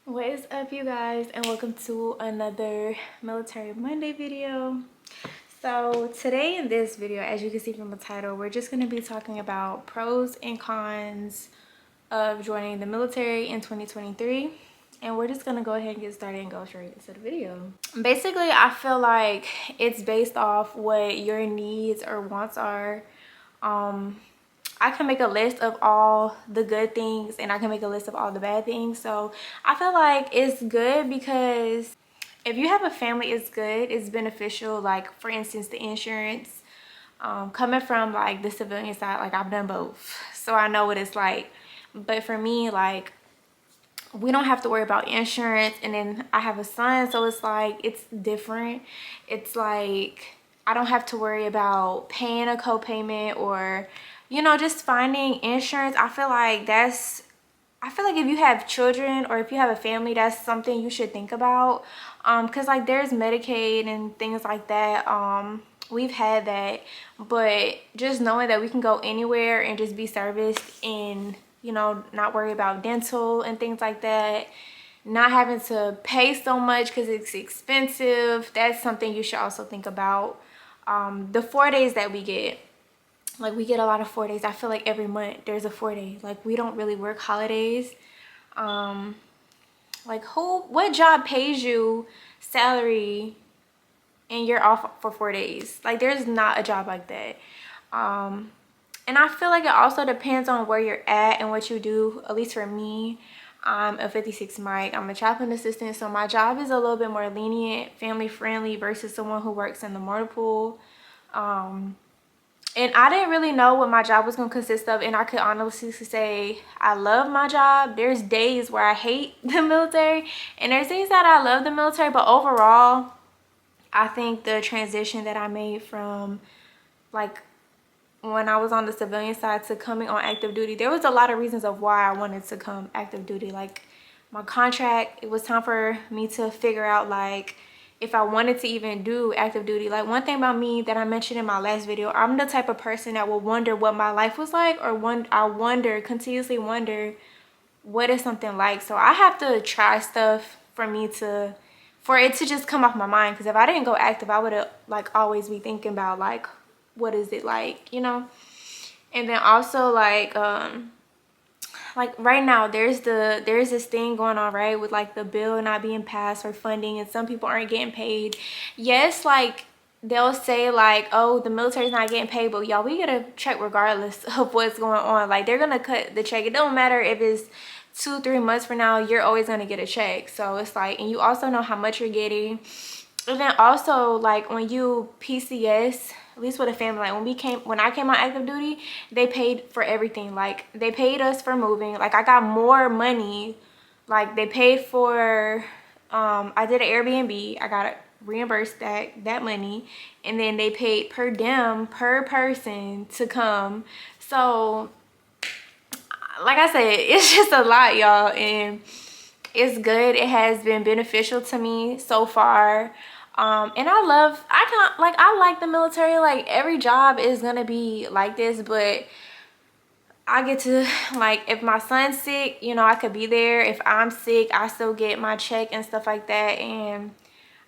What is up, you guys, and welcome to another Military Monday video. So today in this video, as you can see from the title, we're just going to be talking about pros and cons of joining the military in 2023, and we're just going to go ahead and get started and go straight into the video. Basically, I feel like it's based off what your needs or wants are. I can make a list of all the good things and I can make a list of all the bad things. So I feel like it's good because if you have a family, it's good. It's beneficial. Like, for instance, the insurance. Coming from like the civilian side, like I've done both. So I know what it's like. But for me, like, we don't have to worry about insurance. And then I have a son, so it's like, it's different. It's like, I don't have to worry about paying a co-payment or, you know, just finding insurance. I feel like if you have children or if you have a family, that's something you should think about. Because like there's Medicaid and things like that. We've had that, but just knowing that we can go anywhere and just be serviced and, you know, not worry about dental and things like that, not having to pay so much because it's expensive, that's something you should also think about. The 4 days that we get, like, we get a lot of 4 days. I feel like every month there's a 4 day. Like, we don't really work holidays. Like, what job pays you salary and you're off for 4 days? Like, there's not a job like that. And I feel like it also depends on where you're at and what you do. At least for me, I'm a 56 mic. I'm a chaplain assistant, so my job is a little bit more lenient, family friendly versus someone who works in the mortar pool. And I didn't really know what my job was going to consist of, and I could honestly say I love my job. There's days where I hate the military, and there's days that I love the military, but overall, I think the transition that I made from, like, when I was on the civilian side to coming on active duty, there was a lot of reasons of why I wanted to come active duty. Like, my contract, it was time for me to figure out, like, if I wanted to even do active duty. Like, one thing about me that I mentioned in my last video, I'm the type of person that will wonder what my life was like, or I continuously wonder what is something like. So I have to try stuff for it to just come off my mind. Because if I didn't go active, I would have, like, always be thinking about, like, what is it like, you know? And then also, like right now there's this thing going on, right, with like the bill not being passed for funding, and some people aren't getting paid. Yes, like they'll say like, oh, the military's not getting paid, but y'all, we get a check regardless of what's going on. Like, they're gonna cut the check. It don't matter if it's 2-3 months from now, you're always gonna get a check. So it's like, and you also know how much you're getting. And then also, like, when you PCS, at least with a family, like when I came on active duty, they paid for everything. Like, they paid us for moving. Like, I got more money. Like, they paid for, I did an Airbnb. I got reimbursed that money. And then they paid per diem, per person to come. So, like I said, it's just a lot, y'all. And it's good. It has been beneficial to me so far. And I like the military. Like, every job is gonna be like this, but I get to, like, if my son's sick, you know, I could be there. If I'm sick, I still get my check and stuff like that. And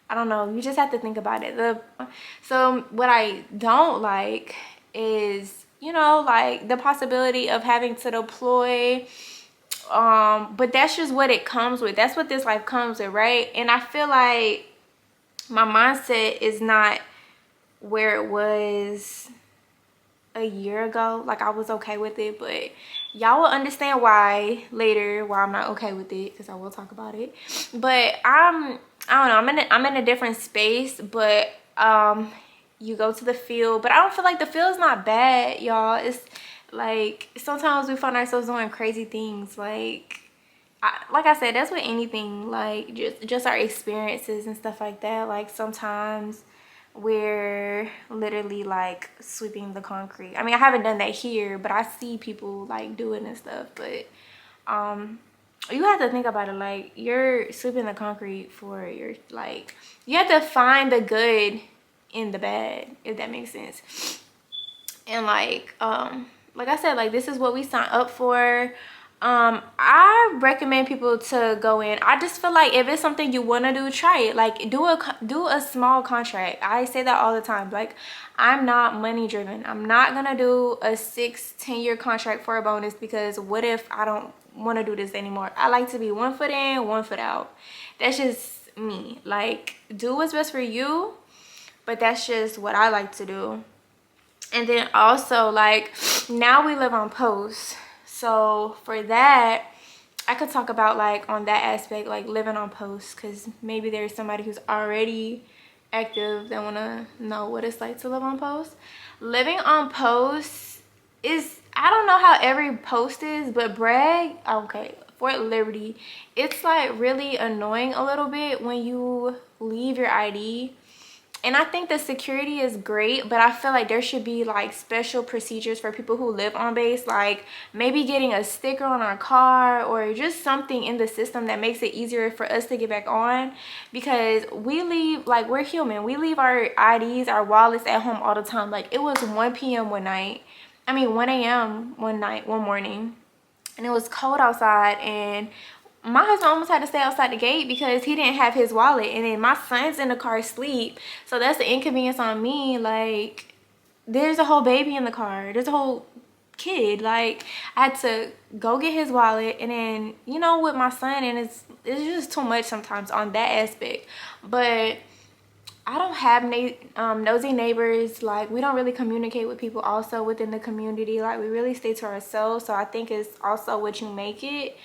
I don't know, you just have to think about it. So what I don't like is, you know, like, the possibility of having to deploy. But that's just what it comes with. That's what this life comes with, right? And I feel like my mindset is not where it was a year ago. Like, I was okay with it, but y'all will understand why later, why I'm not okay with it, because I will talk about it. But I don't know, I'm in a different space. But you go to the field, but I don't feel like the field's not bad, y'all. It's like, sometimes we find ourselves doing crazy things. Like I said, that's with anything, like just our experiences and stuff like that. Like, sometimes we're literally like sweeping the concrete. I mean, I haven't done that here, but I see people like doing and stuff. But you have to think about it, like, you're sweeping the concrete for your, like, you have to find the good in the bad, if that makes sense. And like I said, like, this is what we signed up for. I recommend people to go in. I just feel like if it's something you want to do, try it. Like do a small contract. I say that all the time. Like, I'm not money driven. I'm not gonna do a 6-10 year contract for a bonus, because what if I don't want to do this anymore? I like to be 1 foot in, 1 foot out. That's just me. Like, do what's best for you, but that's just what I like to do. And then also, like, now we live on post, so for that I could talk about, like, on that aspect, like living on post, because maybe there's somebody who's already active that want to know what it's like to live on post. Living on post is, I don't know how every post is, but Bragg, okay, Fort Liberty, it's like really annoying a little bit when you leave your ID. And I think the security is great, but I feel like there should be like special procedures for people who live on base, like maybe getting a sticker on our car or just something in the system that makes it easier for us to get back on, because we leave, like, we're human, we leave our IDs, our wallets at home all the time. Like, it was 1 p.m. one night, I mean 1 a.m. one morning, and it was cold outside, and my husband almost had to stay outside the gate because he didn't have his wallet, and then my son's in the car asleep, so that's the inconvenience on me. Like, there's a whole baby in the car, there's a whole kid. Like, I had to go get his wallet, and then, you know, with my son, and it's just too much sometimes on that aspect. But I don't have nosy neighbors. Like, we don't really communicate with people also within the community. Like, we really stay to ourselves, so I think it's also what you make it.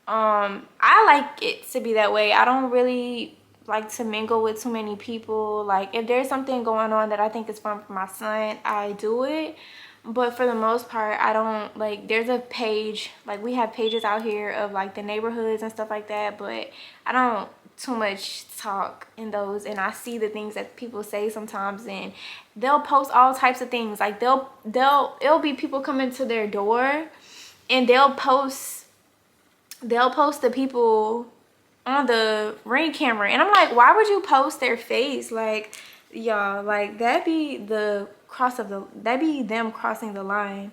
I like it to be that way. I don't really like to mingle with too many people. Like, if there's something going on that I think is fun for my son, I do it. But for the most part, I don't, like, there's a page, like, we have pages out here of like the neighborhoods and stuff like that, but I don't too much talk in those. And I see the things that people say sometimes, and they'll post all types of things. Like, it'll be people coming to their door, and they'll post the people on the Ring camera, and I'm like, why would you post their face? Like, y'all, like, that'd be them crossing the line.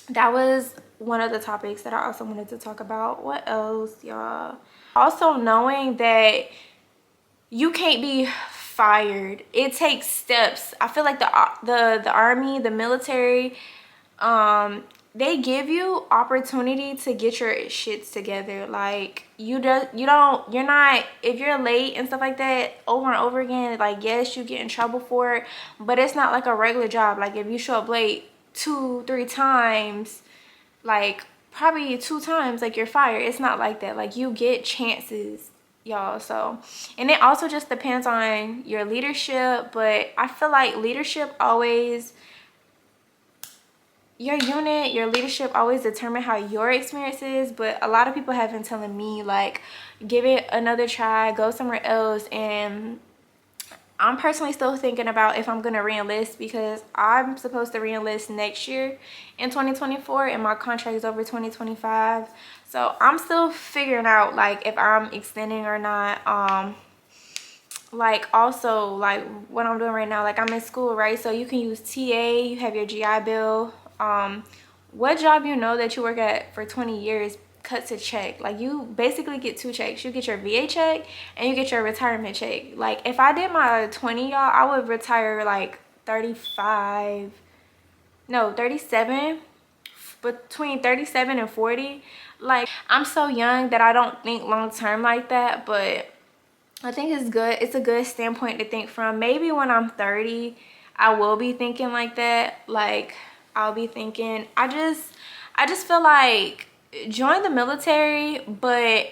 That was one of the topics that I also wanted to talk about. What else, y'all? Also, knowing that you can't be fired. It takes steps. I feel like the army, the military, they give you opportunity to get your shits together. Like, you're not, if you're late and stuff like that over and over again, like, yes, you get in trouble for it, but it's not like a regular job. Like, if you show up late 2-3 times, like, probably 2 times, like, you're fired. It's not like that. Like, you get chances, y'all. So, and it also just depends on your leadership, but I feel like leadership always, your unit, your leadership always determine how your experience is. But a lot of people have been telling me, like, give it another try, go somewhere else. And I'm personally still thinking about if I'm gonna re-enlist, because I'm supposed to re-enlist next year in 2024, and my contract is over 2025. So I'm still figuring out, like, if I'm extending or not. Like, also, like, what I'm doing right now, like, I'm in school, right? So you can use TA, you have your GI Bill. What job you know that you work at for 20 years cuts a check. Like, you basically get 2 checks. You get your VA check and you get your retirement check. Like, if I did my 20, y'all, I would retire like 37, between 37 and 40. Like, I'm so young that I don't think long term like that, but I think it's good. It's a good standpoint to think from. Maybe when I'm 30, I will be thinking like that. Like, I'll be thinking, I just feel like, join the military, but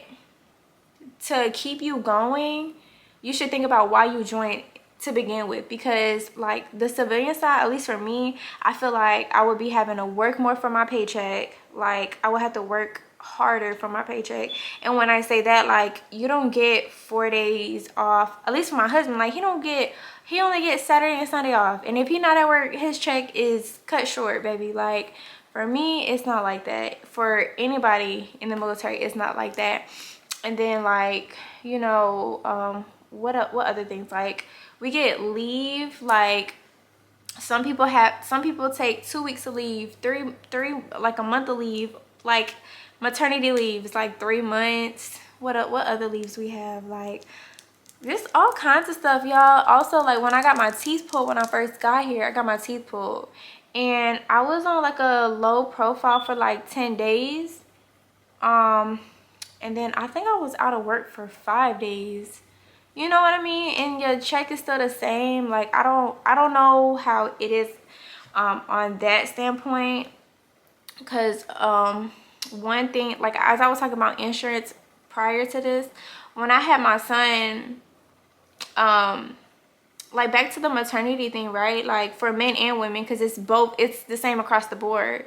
to keep you going, you should think about why you joined to begin with. Because, like, the civilian side, at least for me, I feel like I would be having to work more for my paycheck. Like, I would have to work harder for my paycheck. And when I say that, like, you don't get 4 days off. At least for my husband, like, he only gets Saturday and Sunday off, and if he not at work, his check is cut short, baby. Like, for me, it's not like that. For anybody in the military, it's not like that. And then, like, you know, what other things? Like, we get leave. Like, Some people take 2 weeks of leave, three like a month of leave, like maternity leave is like 3 months. What other leaves we have? Like just all kinds of stuff, y'all. Also, like when I got my teeth pulled when I first got here, I got my teeth pulled and I was on like a low profile for like 10 days. And then I think I was out of work for 5 days. You know what I mean? And your check is still the same. Like I don't know how it is on that standpoint, because one thing, like as I was talking about insurance prior to this, when I had my son, like back to the maternity thing, right? Like for men and women, because it's the same across the board.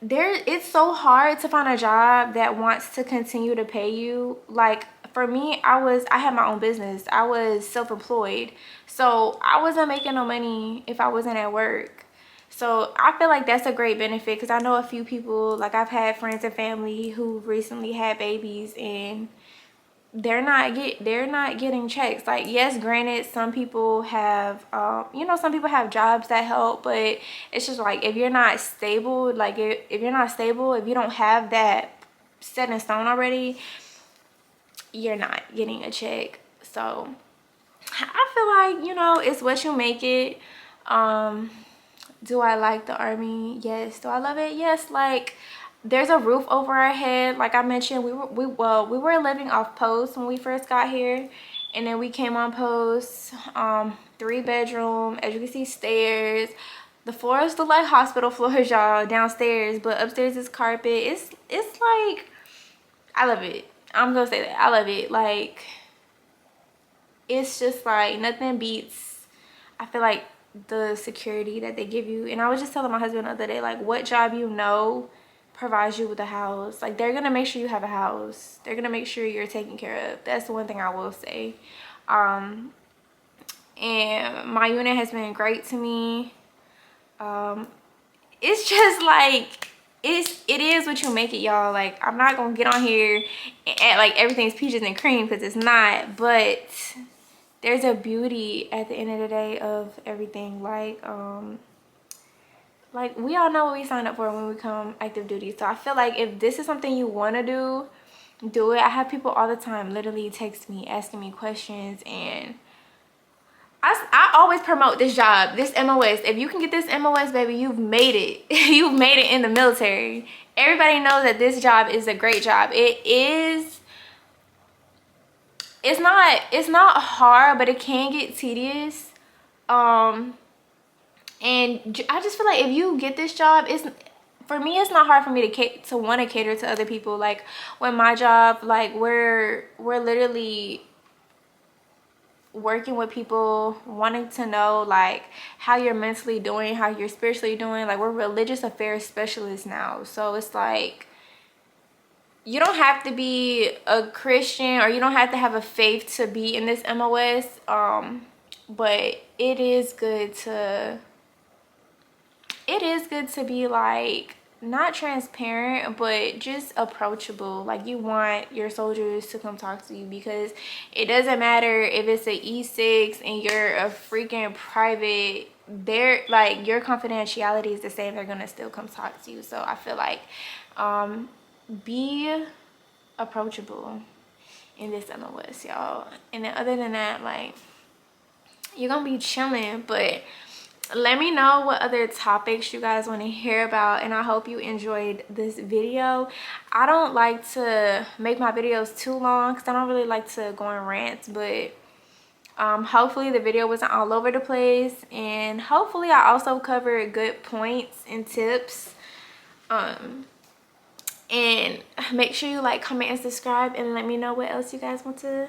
It's so hard to find a job that wants to continue to pay you. Like for me, I had my own business. I was self-employed, so I wasn't making no money if I wasn't at work. So I feel like that's a great benefit, because I know a few people, like I've had friends and family who recently had babies and they're not getting checks. Like yes, granted, some people have some people have jobs that help, but it's just like if you're not stable, like if you're not stable, if you don't have that set in stone already, you're not getting a check. So I feel like it's what you make it. Do I like the Army? Yes. Do I love it? Yes. Like there's a roof over our head. Like I mentioned, we were living off post when we first got here, and then we came on post. 3-bedroom, as you can see, stairs. The floors look like hospital floors, y'all, downstairs, but upstairs is carpet. It's like, I love it. I'm gonna say that I love it. Like it's just like nothing beats, I feel like, the security that they give you. And I was just telling my husband the other day, like what job provides you with a house. Like they're gonna make sure you have a house, they're gonna make sure you're taken care of. That's the one thing I will say. And my unit has been great to me. It's just like it is what you make it, y'all. Like I'm not gonna get on here and act like everything's peaches and cream, because it's not, but there's a beauty at the end of the day of everything. Like we all know what we signed up for when we come active duty. So I feel like if this is something you want to do it. I have people all the time literally text me asking me questions, and I always promote this job, this MOS. If you can get this MOS, baby, you've made it. You've made it in the military. Everybody knows that this job is a great job. It's not hard, but it can get tedious. And I just feel like if you get this job, for me, it's not hard for me to want to cater to other people. Like when my job, like we're literally working with people, wanting to know like how you're mentally doing, how you're spiritually doing. Like we're religious affairs specialists now, so it's like you don't have to be a Christian or you don't have to have a faith to be in this MOS. But it is good to be like not transparent, but just approachable. Like you want your soldiers to come talk to you, because it doesn't matter if it's an E6 and you're a freaking private, they're like, your confidentiality is the same. They're gonna still come talk to you. So I feel like be approachable in this MOS, y'all. And then other than that, like you're gonna be chilling. But let me know what other topics you guys want to hear about, and I hope you enjoyed this video. I don't like to make my videos too long because I don't really like to go on rants, but hopefully the video wasn't all over the place, and hopefully I also covered good points and tips. And make sure you like, comment, and subscribe, and let me know what else you guys want to